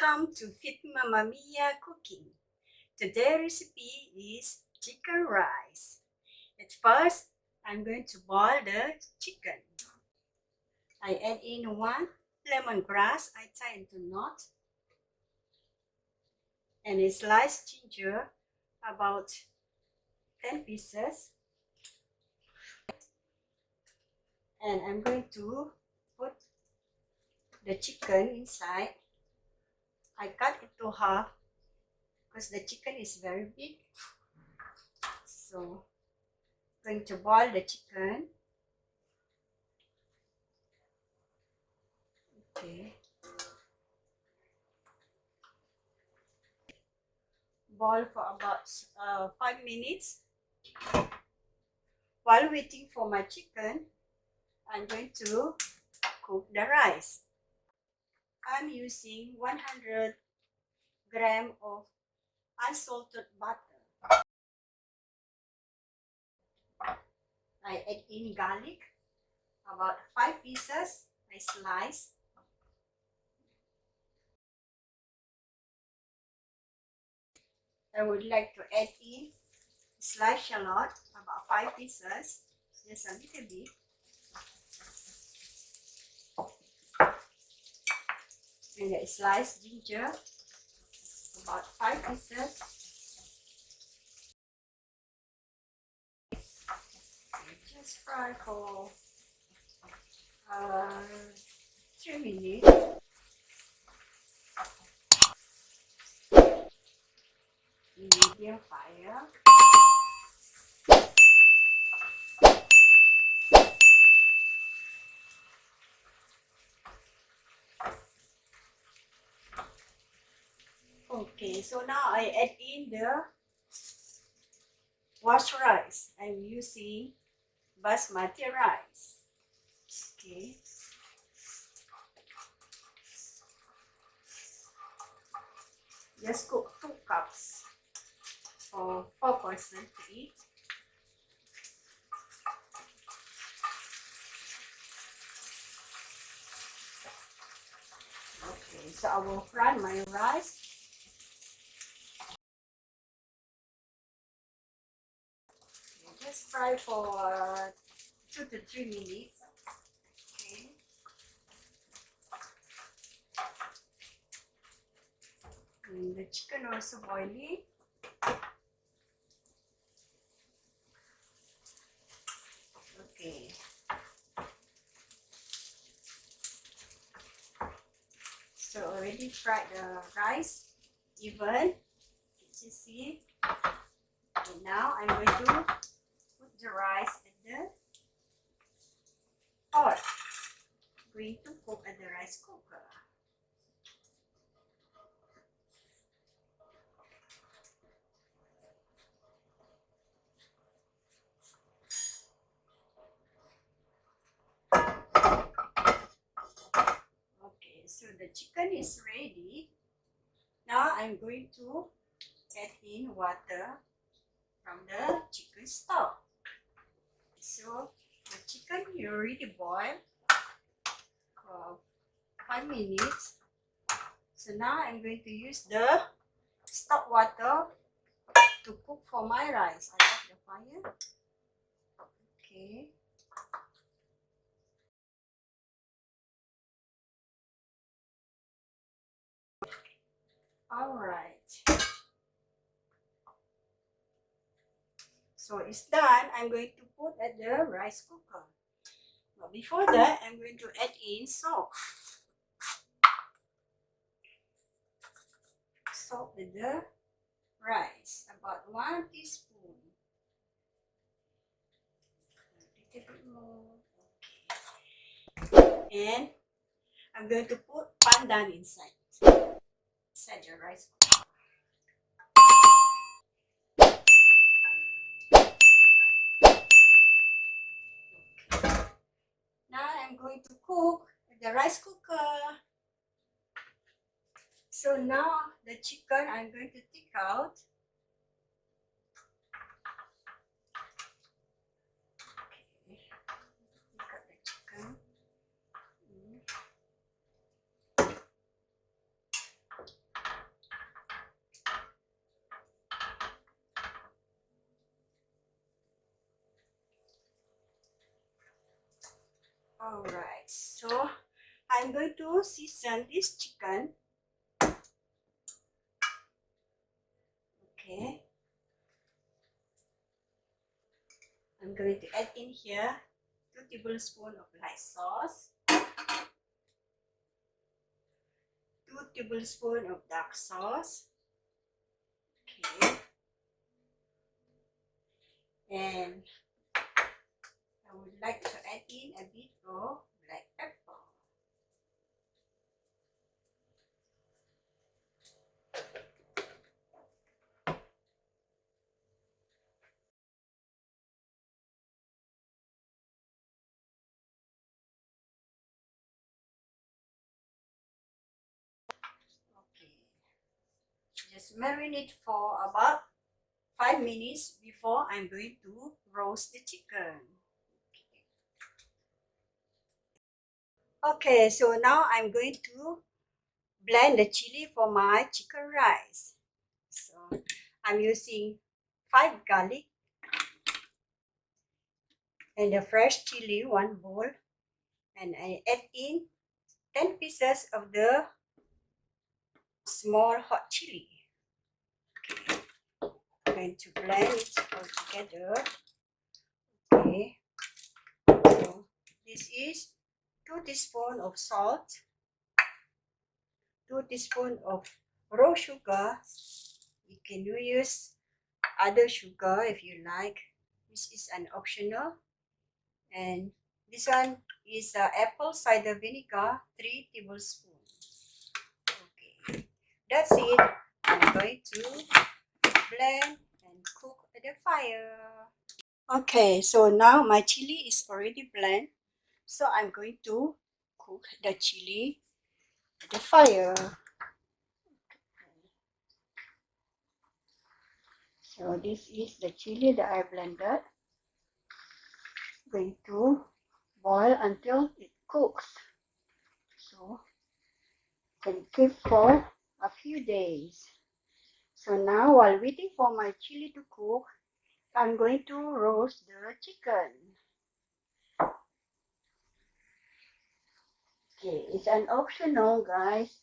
Welcome to Fit Mamamia Cooking. Today's recipe is chicken rice. At first, I'm going to boil the chicken. I add in 1 lemongrass I tie into knot and a sliced ginger, about 10 pieces. And I'm going to put the chicken inside. I cut it to half because the chicken is very big. So I'm going to boil the chicken. Okay. Boil for about 5 minutes. While waiting for my chicken, I'm going to cook the rice. I'm using 100 grams of unsalted butter. I add in garlic, about 5 pieces I slice. I would like to add in sliced shallot, about 5 pieces, just a little bit. And the sliced ginger, about 5 pieces. Just fry for 3 minutes. Medium fire. Okay, so now I add in the washed rice. I'm using basmati rice. Okay. Just cook 2 cups for 4 persons to eat. Okay, so I will fry my rice. Okay, just fry for 2 to 3 minutes. Okay. And the chicken also boiling. Okay. So already fried the rice even. You see. And now I'm going to put the rice in the pot. I'm going to cook at the rice cooker. Okay, so the chicken is ready. Now I'm going to add in water from the chicken stock. So the chicken you already boiled for 5 minutes. So now I'm going to use the stock water to cook for my rice. I off the fire. Okay. Alright. So it's done. I'm going to put at the rice cooker. But before that, I'm going to add in salt. Salt with the rice, about 1 teaspoon. A little bit more. Okay. And I'm going to put pandan inside the rice cooker. Okay. Now I'm going to cook the rice cooker. So now the chicken I'm going to take out. Okay. Take out the chicken. Alright, so I'm going to season this chicken. Okay. I'm going to add in here 2 tablespoons of light sauce, 2 tablespoons of dark sauce. Okay. And I would like to add in a bit of black pepper. Okay. Just marinate for about 5 minutes before I'm going to roast the chicken. Okay, so now I'm going to blend the chili for my chicken rice. So I'm using 5 garlic and a fresh chili, 1 bowl, and I add in 10 pieces of the small hot chili. Okay. I'm going to blend it all together. Okay, so this is 2 teaspoons of salt, 2 teaspoons of raw sugar. You can use other sugar if you like. This is an optional. And this one is apple cider vinegar, 3 tablespoons. Okay, that's it. I'm going to blend and cook at the fire. Okay, so now my chili is already blended. So I'm going to cook the chili at the fire. So this is the chili that I blended. Going to boil until it cooks. So can keep for a few days. So now while waiting for my chili to cook, I'm going to roast the chicken. Okay, it's an optional, guys.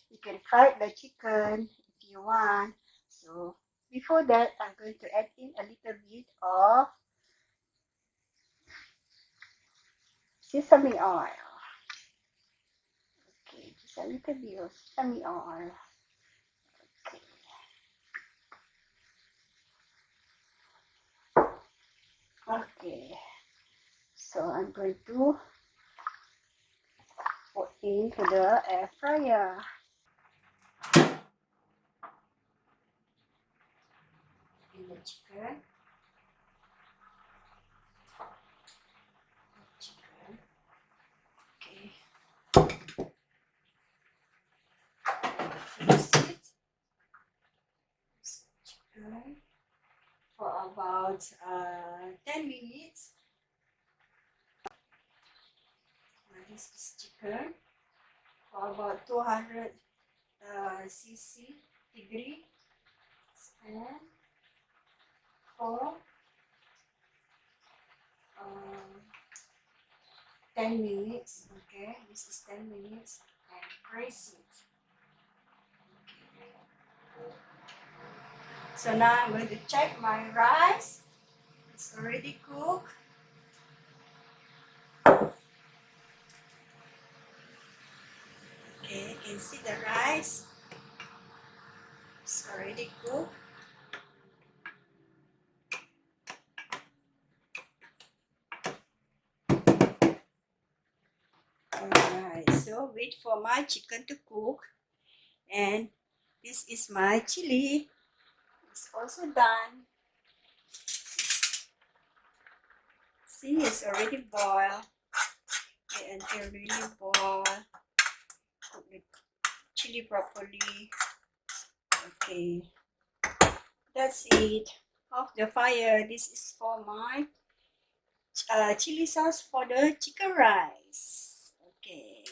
You can fry the chicken if you want. So before that, I'm going to add in a little bit of sesame oil. Okay, just a little bit of sesame oil. Okay, so I'm going to put into the air fryer. In the chicken. Okay. Mix it. Chicken for about 10 minutes. This is chicken for about 200 cc degree, and for 10 minutes. Okay, this is 10 minutes, and braise it. So now I'm going to check my rice. It's already cooked. Okay, you can see the rice. It's already cooked. Alright, so wait for my chicken to cook. And this is my chili. It's also done. See, it's already boiled. Okay, until really boil. Cook the chili properly. Okay, that's it. Off the fire. This is for my chili sauce for the chicken rice. Okay,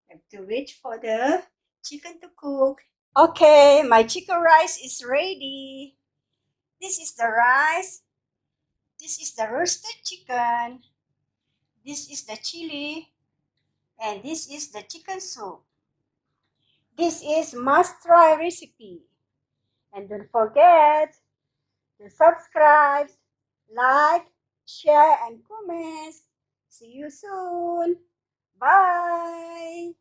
have to wait for the chicken to cook. Okay, my chicken rice is ready. This is the rice. This is the roasted chicken. This is the chili. And this is the chicken soup. This is must-try recipe. And don't forget to subscribe, like, share, and comment. See you soon. Bye.